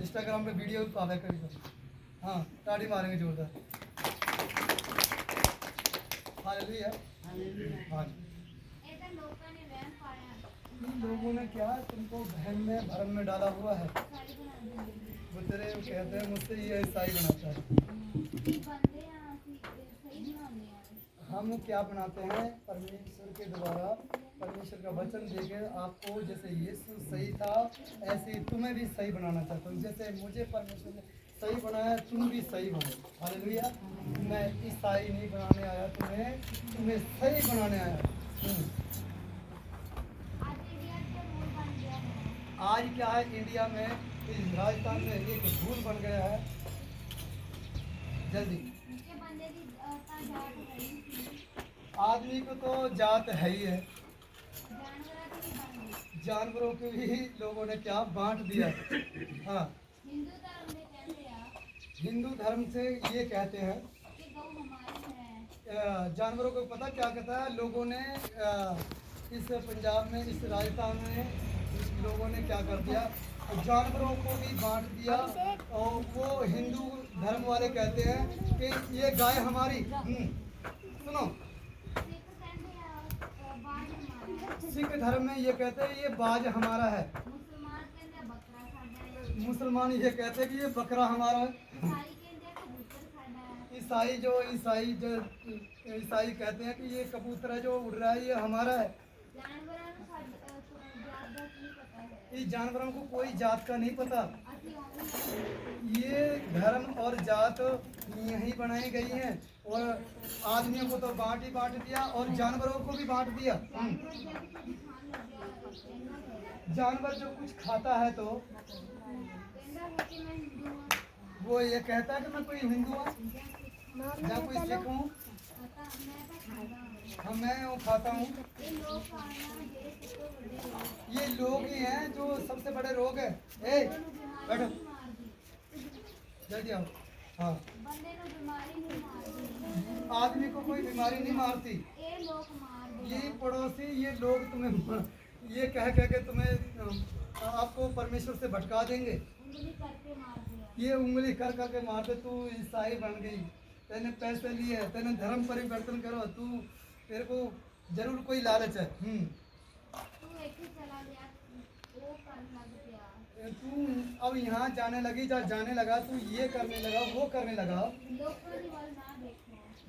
Instagram पे video भी पावे करी। हाँ ताड़ी मारेंगे जोरदार। हालेलुया। हाँ इन लोगों ने क्या तुमको बहन में भरम में डाला हुआ है। वो तेरे कहते हैं मुझसे ये ईसाई बनाता है। हम क्या बनाते हैं परमेश्वर के द्वारा, परमेश्वर का वचन देकर आपको जैसे यीशु सही था ऐसे ही तुम्हें भी सही बनाना चाहता हूँ। जैसे मुझे परमेश्वर ने सही बनाया तुम भी सही बनो। हालेलुया। मैं ईसाई नहीं बनाने आया तुम्हें, तुम्हें सही बनाने आया। आज क्या है इंडिया में, इस राजस्थान में एक भूल बन गया है। जल्दी आदमी को तो जात है ही है, जानवरों को भी लोगों ने क्या बांट दिया। हाँ हिंदू धर्म से ये कहते हैं, जानवरों को पता क्या कहता है। लोगों ने इस पंजाब में, इस राजस्थान में लोगों ने क्या कर दिया, जानवरों को भी बांट दिया। और वो हिंदू धर्म वाले कहते हैं कि ये गाय हमारी। सुनो, सिख धर्म में ये कहते हैं ये बाज हमारा है। मुसलमान ये कहते हैं कि ये बकरा हमारा है। ईसाई कहते हैं कि ये कबूतर है जो उड़ रहा है ये हमारा है। इस जानवरों को कोई जात का नहीं पता। ये धर्म और जात यही बनाई गई हैं और आदमियों को तो बांट ही बांट दिया और जानवरों को भी बांट दिया। जानवर जो कुछ खाता है तो वो ये कहता है कि मैं कोई हिंदू हूँ या कोई सिख हूँ। हाँ मैं वो खाता हूँ। ये लोग ही हैं जो सबसे बड़े रोग है। ए बैठो जल्दी आओ। हाँ आदमी को कोई बीमारी नहीं मारती। ये पड़ोसी ये लोग तुम्हें ये कह के तुम्हें आपको परमेश्वर से भटका देंगे। ये उंगली कर करके मारते, तू ईसाई बन गई, तेने पैसे लिए, तेने धर्म परिवर्तन करो, तू तेरे को जरूर कोई लालच है। तू अब यहाँ जाने लगी, जा जाने लगा, तू ये करने लगा वो करने लगा।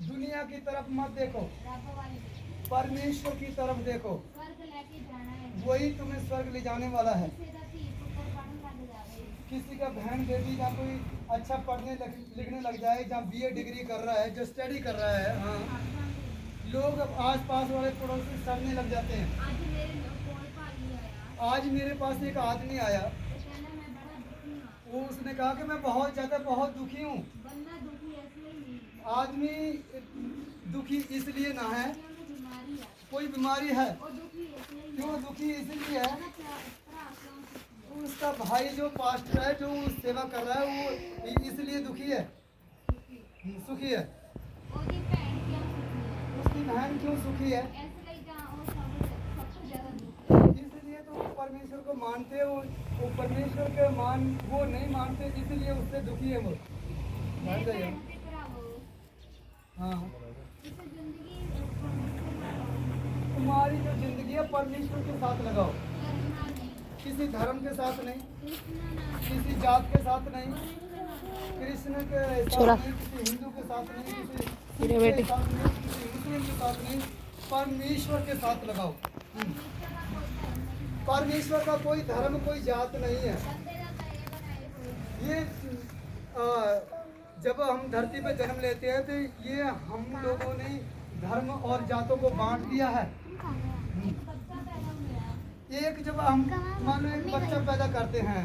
दुनिया की तरफ मत देखो, परमेश्वर की तरफ देखो, वही तुम्हें स्वर्ग ले जाने वाला है। किसी का बहन बेटी जहाँ कोई अच्छा पढ़ने लिखने लग जाए, जहाँ बीए डिग्री कर रहा है, जो स्टडी कर रहा है, हाँ लोग अब आस पास वाले पड़ोसी सड़ने लग जाते हैं। आज मेरे पास एक आदमी आया, वो उसने कहा कि मैं बहुत दुखी हूँ। आदमी दुखी इसलिए ना है, कोई बीमारी है। क्यों दुखी इसलिए है, उसका भाई जो पास्टर है जो सेवा कर रहा है वो इसलिए दुखी है, सुखी है। उसकी बहन क्यों सुखी है, इसलिए तो परमेश्वर को मानते वो परमेश्वर के वो नहीं मानते, इसलिए उससे दुखी है वो। मान जाइए। हाँ तुम्हारी जो जिंदगी है परमेश्वर के साथ लगाओ, किसी धर्म के साथ नहीं, किसी जात के साथ नहीं, कृष्ण के साथ नहीं, किसी हिंदू के साथ नहीं, किसी के साथ नहीं, किसी मुस्लिम के साथ नहीं, परमेश्वर के साथ लगाओ। परमेश्वर का कोई धर्म कोई जात नहीं है। ये जब हम धरती पर जन्म लेते हैं तो ये हम लोगों ने धर्म और जातों को बांट दिया है। एक जब हम मान लो एक बच्चा पैदा करते हैं,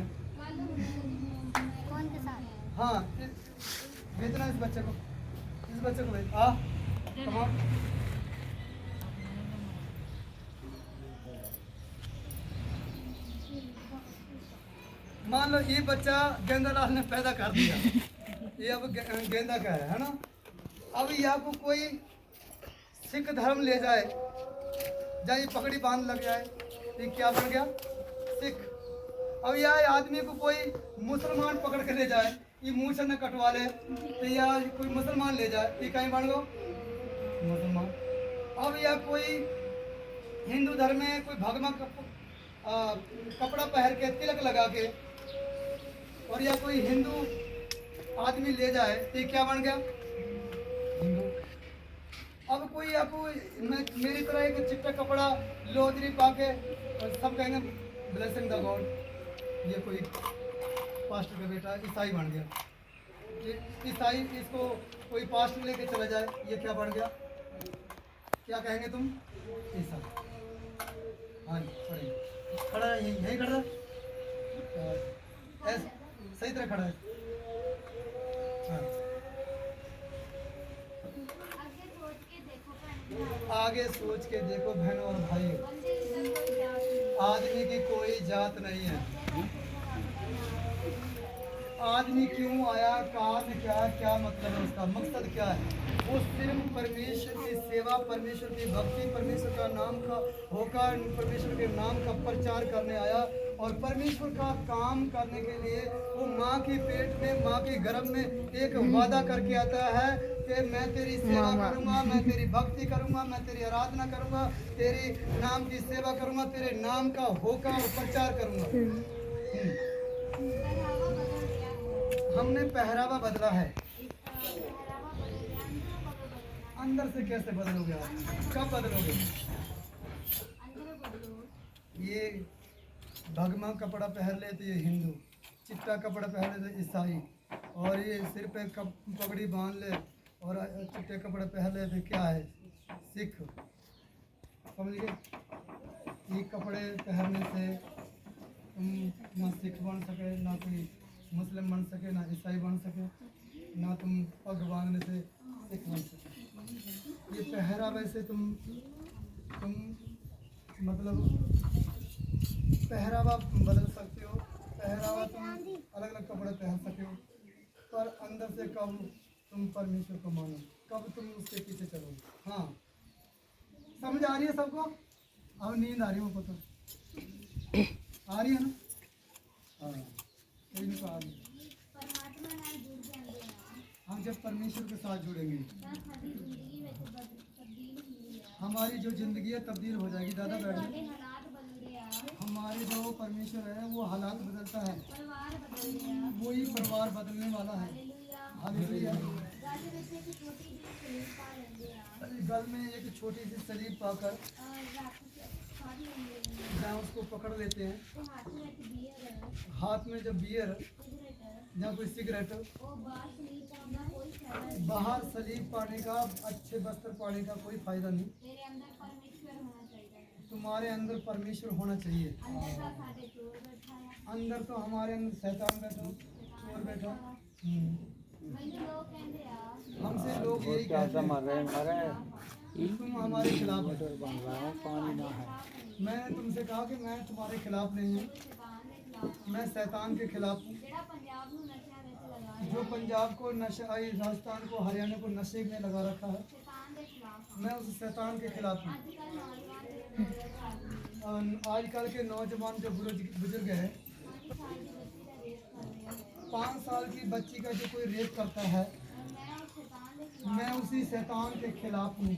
हाँ भेजना इस बच्चे को भेज। मान लो ये बच्चा गेंदालाल ने पैदा कर दिया, ये अब गेंदा का है ना। अब ये आपको कोई सिख धर्म ले जाए, जहाँ ये पगड़ी बांध लग जाए, ये क्या बन गया, सिख। अब यह आदमी को कोई मुसलमान पकड़ के ले जाए, ये मुँह से न कटवा ले, तो या कोई मुसलमान ले जाए, ये कहीं बन गो मुसलमान। अब या कोई हिंदू धर्म में कोई भगवा कपड़ा पहन के तिलक लगा के, और या कोई हिंदू आदमी ले जाए, तो ये क्या बन गया हिंदू। अब कोई आपको मेरी तरह एक चिट्टा कपड़ा लोदरी पा के, और सब कहेंगे ब्लेसिंग द गॉड, ये कोई पास्टर का बेटा ईसाई बन गया। ये ईसाई, इसको कोई पास्टर लेके चला जाए, ये क्या बन गया, क्या कहेंगे तुम ईसाई। हाँ जी, खड़ा है, यहीं खड़ा है, सही तरह खड़ा है। हाँ, आगे सोच के देखो बहनों और भाइयों, आदमी की कोई जात नहीं है। आदमी क्यों आया, कहाँ से क्या, क्या मतलब है, उसका मकसद क्या है, वो सिर्फ परमेश्वर की सेवा, परमेश्वर की भक्ति, परमेश्वर का नाम का होकर परमेश्वर के नाम का प्रचार करने आया। और परमेश्वर का काम करने के लिए वो माँ के पेट में, माँ के गर्भ में एक वादा करके आता है कि मैं तेरी सेवा करूँगा, मैं तेरी भक्ति करूँगा, मैं तेरी आराधना करूँगा, तेरे नाम की सेवा करूँगा, तेरे नाम का होकर और प्रचार करूँगा। हमने पहरावा बदला है। अंदर से कैसे बदलोगे आप, कब बदलोगे। ये भगवा कपड़ा पहन ले तो ये हिंदू, चिट्टा कपड़ा पहन ले तो ईसाई, और ये सिर पे पगड़ी बांध ले और चिट्टे कपड़े पहन ले तो क्या है, सिख। समझ गए, ये कपड़े पहनने से तुम ना सिख बन सके, ना कोई मुस्लिम बन सके, ना ईसाई बन सके, ना तुम पग बांधने से सिख बन सके। ये पहरावे से तुम मतलब पहरावा बदल सकते हो, पहरावा तुम अलग अलग कपड़े पहन सकते हो, पर अंदर से कब तुम परमेश्वर को मानो, कब तुम उसके पीछे चलोगे। हाँ, समझ आ रही है सबको। अब नींद आ रही है मुझको, तो आ रही है ना। हाँ, हम जब परमेश्वर के साथ जुड़ेंगे, हमारी जो जिंदगी है तब्दील हो जाएगी। दादा बैठे, हमारे जो परमेश्वर है वो हालात बदलता है, वही परिवार बदलने वाला है। हालेलुया। गल में एक छोटी सी सलीब पाकर जहाँ उसको पकड़ लेते हैं, हाथ में जब बियर या कोई सिगरेट, बाहर सलीब पाने का, अच्छे वस्त्र पाने का कोई फायदा नहीं। तुम्हारे अंदर परमेश्वर होना चाहिए। अंदर तो हमारे अंदर शैतान बैठा, चोर बैठा। हमसे लोग यही कहते हैं तुम हमारे खिलाफ हो। मैंने तुमसे कहा कि मैं तुम्हारे खिलाफ नहीं हूँ, मैं शैतान के खिलाफ हूँ। जो पंजाब को नशा, राजस्थान को, हरियाणा को नशे में लगा रखा है, मैं उस शैतान के खिलाफ हूँ। आजकल के नौजवान जो बुजुर्ग हैं, 5 साल की बच्ची का जो कोई रेप करता है, मैं उसी शैतान के खिलाफ हूँ।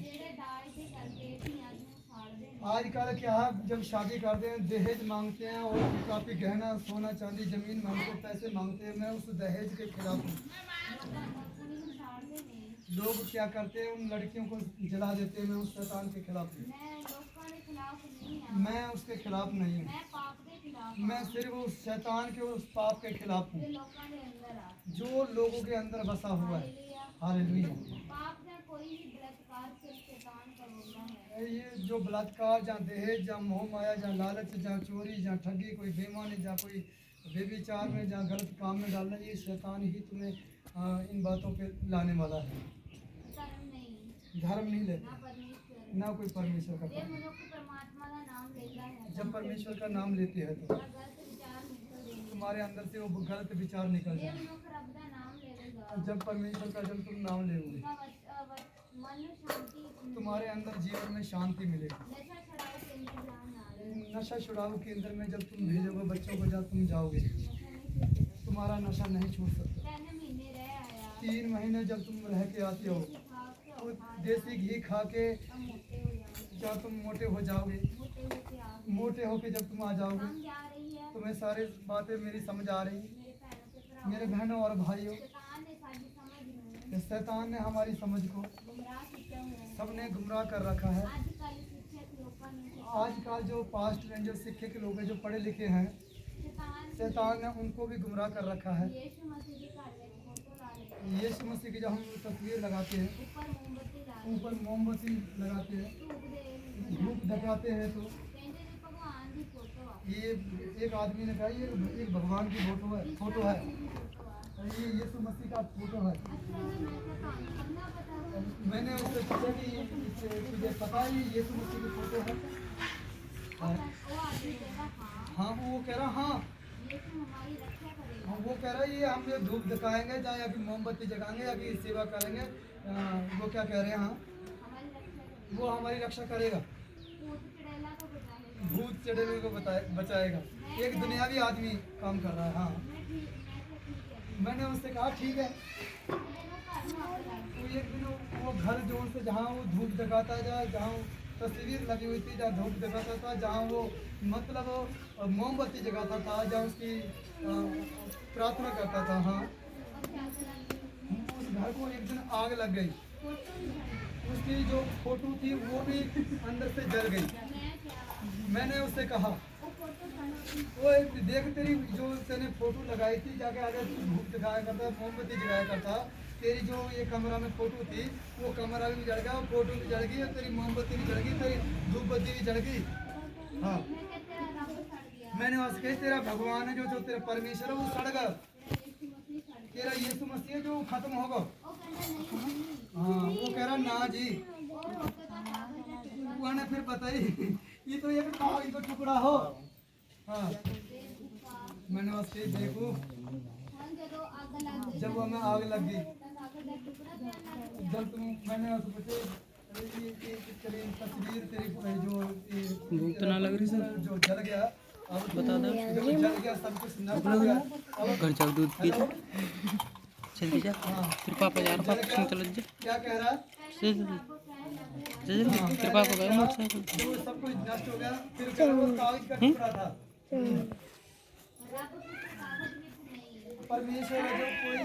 आजकल क्या है, जब शादी करते हैं दहेज मांगते हैं और काफ़ी गहना, सोना चांदी, ज़मीन मांगते हैं, पैसे मांगते हैं। मैं उस दहेज के खिलाफ हूँ। लोग क्या करते हैं, उन लड़कियों को जला देते हैं। मैं उस शैतान के खिलाफ हूँ, मैं उसके खिलाफ नहीं हूँ। मैं सिर्फ उस शैतान के, उस पाप के खिलाफ हूँ जो लोगों के अंदर बसा हुआ है। हालेलुया। ये जो बलात्कार, जहाँ दहेज, जहाँ मोह माया, जहाँ लालच, जहाँ चोरी, जहाँ ठगी, कोई बेईमानी, जहाँ कोई बेविचार में, जहाँ गलत काम में डालना, ये शैतान ही तुम्हें इन बातों पे लाने वाला है। धर्म नहीं लेते, ना कोई परमेश्वर का। जब परमेश्वर का नाम लेते हैं तो तुम्हारे अंदर से वो गलत विचार निकल जाए। जब परमेश्वर का जब तुम नाम लेोगे, तुम्हारे अंदर जीवन में शांति मिलेगी। नशा छुड़ाऊ केंद्र में जब तुम भेजोगे बच्चों को, जब तुम जाओगे तुम्हारा नशा नहीं छूट सकता। 3 महीने जब तुम रह के आते हो तो देसी घी खा के जब तुम मोटे हो जाओगे, मोटे होके जब तुम आ जाओगे, तुम्हें सारी बातें मेरी समझ आ रही। मेरे बहनों और भाइयों, शैतान ने हमारी समझ को सबने गुमराह कर रखा है। आजकल जो पास्ट में जो शिक्षक लोग हैं, जो पढ़े लिखे हैं, शैतान ने उनको भी गुमराह कर रखा है। यीशु मसीह की जब हम तस्वीर लगाते हैं, ऊपर मोमबत्ती लगाते हैं, धूप दिखाते हैं, तो ये एक आदमी ने कहा ये एक भगवान की फोटो है, ये यीशु मसीह का फोटो है। मैंने उससे पूछा कि तुझे पता है ये यीशु मसीह की फोटो है? हाँ, वो कह रहा हाँ, वो कह रहा है ये हम ये धूप दिखाएंगे या कि मोमबत्ती जगाएंगे या कि सेवा करेंगे, वो क्या कह रहे हैं, हाँ वो हमारी रक्षा करेगा, भूत चढ़ेले को बचाएगा। एक दुनियावी आदमी काम कर रहा है। हाँ, मैंने उससे कहा ठीक है। तो एक दिन वो घर जो से जहाँ वो धूप दिखाता था, जहाँ तस्वीर लगी हुई थी, जहाँ धूप दिखाता था, जहाँ वो मतलब मोमबत्ती जगाता था, जहाँ उसकी प्रार्थना करता था, हाँ उस घर को एक दिन आग लग गई। उसकी जो फोटो थी वो भी अंदर से जल गई। मैंने उससे कहा वो देख तेरी जो तेने फोटो लगाई थी, जाके आगे धूप दिखाया करता, मोमबत्ती जगाया करता, तेरी जो ये कमरा में फोटो थी वो कमरा भी जल गया, फोटो भी जल गई और तेरी मोमबत्ती भी जल गई, तेरी धूप बत्ती भी जल गई। हाँ, मैंने उससे कही तेरा भगवान है जो तेरा परमेश्वर है वो सड़ गया, तेरा यीशु मसीह जो खत्म होगा। हाँ, वो कह रहा ना जी, उन्हें फिर बताई ये तो एक कागज का टुकड़ा हो। हाँ, मैंने उससे देखो जब हमें आग लगी, जब मैंने उससे पूछे तस्वीर तेरी जो तो ना लग रही सर, जो जल गया अब बता दो, जब जल गया सब कुछ नष्ट हो गया, अब घर जाओ दूध पी चल जा। फिर पापा जा रहा है, चल जा। क्या कह रहा है? फिर पापा गए मोटरसाइकिल, तो सब कुछ नष्ट हो गया। फिर वो कागज का टुकड़ा था। परमेश्वर जो कोई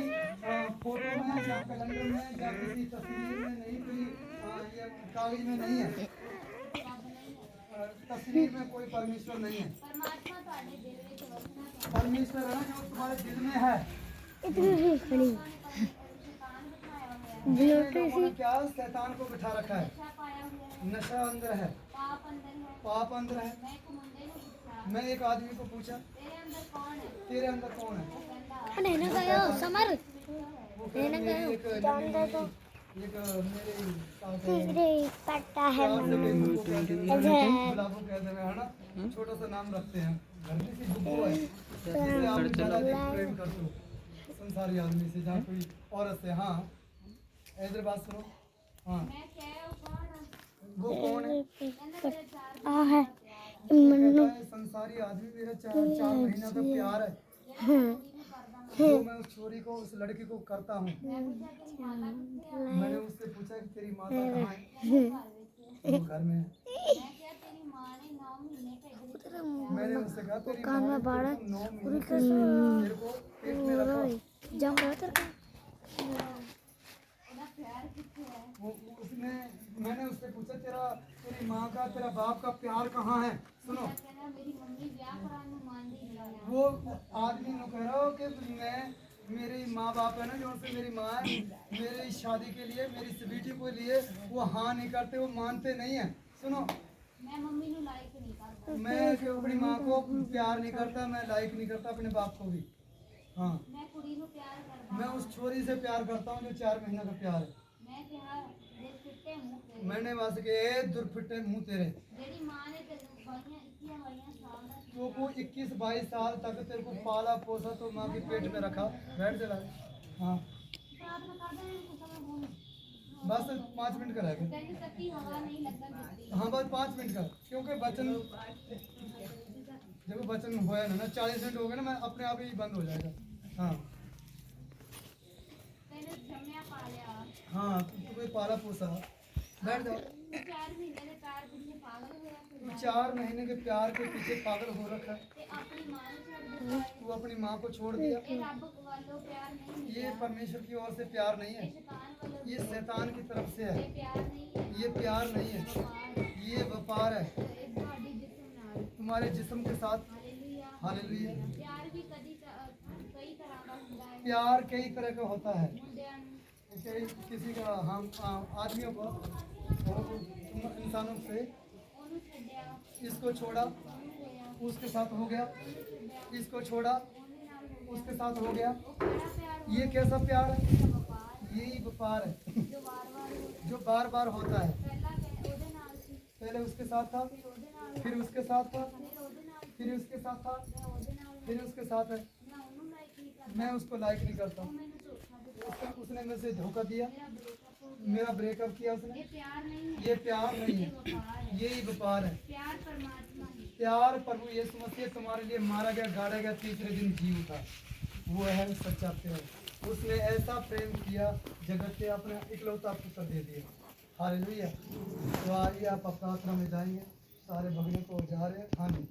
फोटो में या कैलेंडर में या किसी तस्वीर में नहीं, कोई ये कागज में नहीं है, तस्वीर में कोई परमेश्वर नहीं है। परमेश्वर है जो तुम्हारे दिल में है। क्या शैतान को बिठा रखा है, नशा अंदर है, पाप अंदर है। मैं एक आदमी को पूछा तेरे अंदर कौन है? समर छोटा सा नाम रखते हैं, प्रेम करते हो संसारी आदमी से, जहाँ कोई औरत से। हाँ, इधर बात सुनो। हाँ, वो कौन है? संसारी आदमी मेरा 4 महीना का प्यार है, जो मैं उस छोरी को, उस लड़की को करता हूँ। मैंने उससे पूछा कि तेरी माता कहाँ है? वो घर में है। मैंने उससे कहा तेरी माँ ने 9 महीने तेरे को पेट में रखा। उसने मैंने उससे पूछा तेरी माँ का, तेरा बाप का प्यार कहाँ है? सुनो, वो आदमी ने कह रहा हो कि मैं, मेरी माँ बाप है ना, जो से मेरी माँ है, मेरी शादी के लिए, मेरी स्वीटी को लिए वो हाँ नहीं करते, वो मानते नहीं है। सुनो, मैं अपनी माँ को प्यार नहीं करता, मैं लाइक नहीं करता अपने बाप को भी। हाँ, मैं उस छोरी से प्यार करता हूँ जो 4 महीना का प्यार है। मैंने वहां से कहे दुर्फिटे मुँह तेरे, तो को 21-22 साल तक तेरे को पाला पोसा, तो माँ के पेट में रखा। बैठ चला। हाँ, बस 5 मिनट का रहेगा। ਕਹਿੰਦੇ ਤੱਤੀ ਹਵਾ ਨਹੀਂ ਲੱਗਣ ਦਿੱਤੀ। हाँ बस 5 मिनट का, क्योंकि वचन देखो वचन हुआ है ना 40 मिनट हो गए ना, मैं अपने आप ही बंद हो जाएगा। हाँ ਕਹਿੰਦੇ ਜੰਮਿਆ ਪਾਲਿਆ हाँ, तुम्हें पाला पोसा, बैठ जाओ। 4 ਮਹੀਨੇ ਦੇ ਪੈਰ ਪਿੱਛੇ ਪਾਗਲ ਹੋਇਆ तू ਫਿਰਦਾ 4 महीने के प्यार के पीछे पागल हो रखा है। ਤੇ ਆਪਣੀ ਮਾਂ ਨੂੰ ਛੱਡ ਦਿੱਤਾ ਹੈ। तू अपनी माँ को छोड़ दिया। ਇਹ ਰੱਬ ਵੱਲੋਂ ਪਿਆਰ ਨਹੀਂ ये ਮਿਲਿਆ। परमेश्वर की ओर से प्यार नहीं ਇਹ है, ਸ਼ੈਤਾਨ ਵੱਲੋਂ ये शैतान की तरफ से है। ਇਹ ਪਿਆਰ ਨਹੀਂ ਹੈ। ये प्यार नहीं है, ਵਪਾਰ ये व्यापार है ਇਹ ਤੁਹਾਡੀ जिस्म ਨਾਲ। तुम्हारे जिस्म के साथ। हालेलुया। हालेलुया। ਪਿਆਰ ਵੀ ਕਈ ਤਰ੍ਹਾਂ ਦਾ ਹੁੰਦਾ ਹੈ। प्यार कई तरह का होता है। ਮੁੰਡਿਆਂ ਨੂੰ किसी का हम आदमियों को और इंसानों से, ਉਹਨੂੰ ਛੱਡਿਆ, इसको छोड़ा ਉਹਨੂੰ ਹੋਇਆ, उसके साथ हो गया, ਉਹਨੂੰ ਛੱਡਿਆ, इसको छोड़ा ਉਹਦੇ ਨਾਲ ਹੋ ਗਿਆ। उसके साथ हो गया। ਉਹ ਕਿਹੜਾ ਪਿਆਰ ये कैसा प्यार है? ਹੁੰਦਾ? ਵਪਾਰ यही व्यापार है ਜੋ ਵਾਰ-ਵਾਰ ਹੋਇਆ। जो बार बार होता है। ਪਹਿਲਾਂ ਉਹਦੇ ਨਾਲ ਸੀ, पहले उसके साथ था, ਫਿਰ ਉਹਦੇ ਨਾਲ, फिर उसके साथ था, ਫਿਰ ਉਹਦੇ ਨਾਲ, फिर उसके साथ था, ਮੈਂ ਉਹਦੇ ਨਾਲ, फिर उसके साथ है। ਮੈਂ ਉਹਨੂੰ ਲਾਇਕ ਨਹੀਂ ਕਰਦਾ। मैं उसको लाइक नहीं करता। ਉਹ ਮੈਨੂੰ ਧੋਖਾ ਦਿੱਤਾ, उसने मेरे से धोखा दिया, ਮੇਰਾ ब्रेकअप हो मेरा ਗਿਆ। ब्रेकअप किया उसने। ਇਹ ਪਿਆਰ नहीं है, ये प्यार नहीं ये है, वफार है। यही व्यापार है। प्यार परमात्मा है। प्यार प्रभु यीशु मसीह तुम्हारे लिए मारा गया, गाड़ा गया, तीसरे दिन जी उठा, वो है सच्चा प्रेम। उसने ऐसा प्रेम किया, जगत से अपना इकलौता पुत्र दे दिया। हालेलुया। तो आइए आप प्रार्थना में जाएंगे, सारे भगने को जा रहे हैं। हाँ जी।